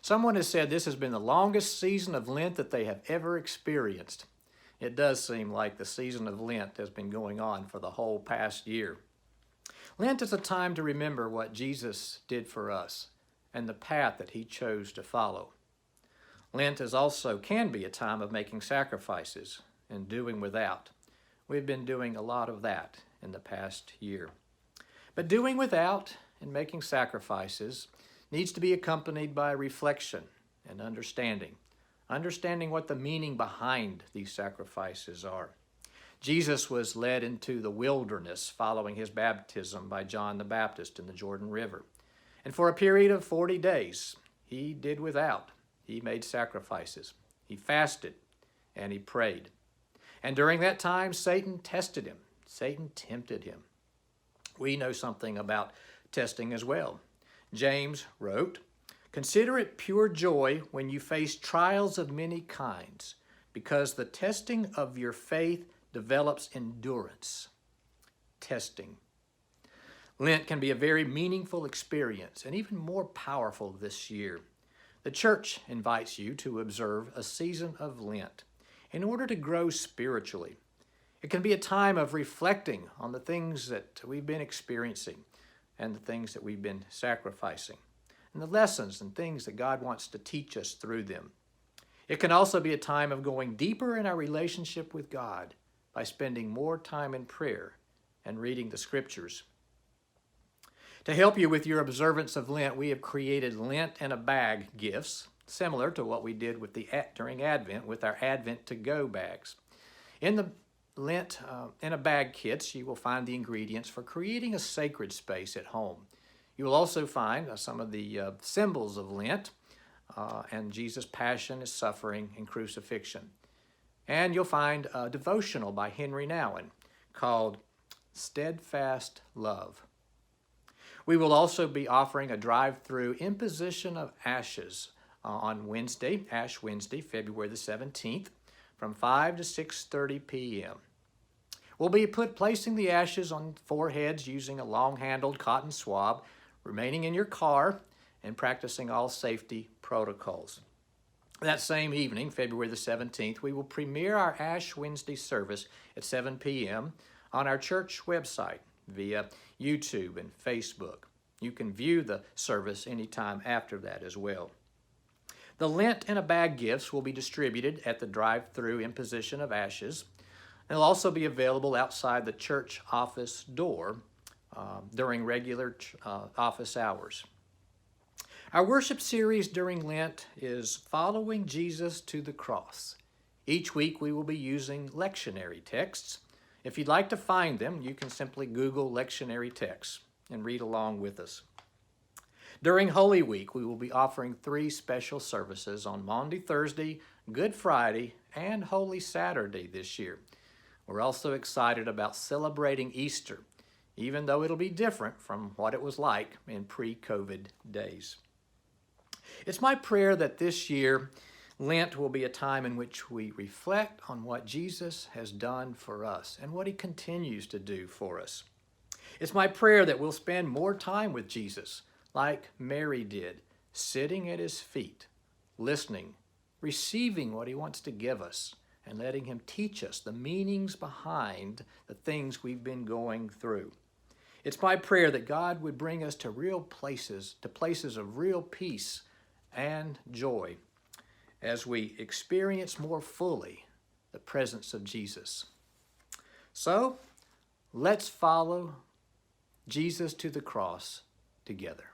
Someone has said this has been the longest season of Lent that they have ever experienced. It does seem like the season of Lent has been going on for the whole past year. Lent is a time to remember what Jesus did for us and the path that he chose to follow. Lent is also can be a time of making sacrifices and doing without. We've been doing a lot of that in the past year. But doing without and making sacrifices needs to be accompanied by reflection and understanding what the meaning behind these sacrifices are. Jesus was led into the wilderness following his baptism by John the Baptist in the Jordan River. And for a period of 40 days, he did without. He made sacrifices. He fasted and he prayed. And during that time, Satan tested him. Satan tempted him. We know something about testing as well. James wrote, "Consider it pure joy when you face trials of many kinds, because the testing of your faith develops endurance." Testing. Lent can be a very meaningful experience and even more powerful this year. The church invites you to observe a season of Lent in order to grow spiritually. It can be a time of reflecting on the things that we've been experiencing and the things that we've been sacrificing and the lessons and things that God wants to teach us through them. It can also be a time of going deeper in our relationship with God by spending more time in prayer and reading the scriptures. To help you with your observance of Lent, we have created Lent in a Bag gifts, similar to what we did with during Advent with our Advent to Go bags. In the Lent in a Bag kits, you will find the ingredients for creating a sacred space at home. You will also find some of the symbols of Lent and Jesus' passion, his suffering, and crucifixion. And you'll find a devotional by Henry Nouwen called Steadfast Love. We will also be offering a drive-through imposition of ashes on Wednesday, Ash Wednesday, February the 17th, from 5 to 6:30 p.m. We'll be placing the ashes on foreheads using a long-handled cotton swab, remaining in your car, and practicing all safety protocols. That same evening, February the 17th, we will premiere our Ash Wednesday service at 7 p.m. on our church website via YouTube and Facebook. You can view the service anytime after that as well. The Lent in a Bag gifts will be distributed at the drive-through imposition of ashes. They'll also be available outside the church office door during regular office hours. Our worship series during Lent is Following Jesus to the Cross. Each week we will be using lectionary texts. If you'd like to find them, you can simply Google lectionary texts and read along with us. During Holy Week, we will be offering 3 special services on Maundy Thursday, Good Friday, and Holy Saturday this year. We're also excited about celebrating Easter, even though it'll be different from what it was like in pre-COVID days. It's my prayer that this year, Lent will be a time in which we reflect on what Jesus has done for us and what he continues to do for us. It's my prayer that we'll spend more time with Jesus, like Mary did, sitting at his feet, listening, receiving what he wants to give us, and letting him teach us the meanings behind the things we've been going through. It's my prayer that God would bring us to real places, to places of real peace and joy as we experience more fully the presence of Jesus. So, let's follow Jesus to the cross together.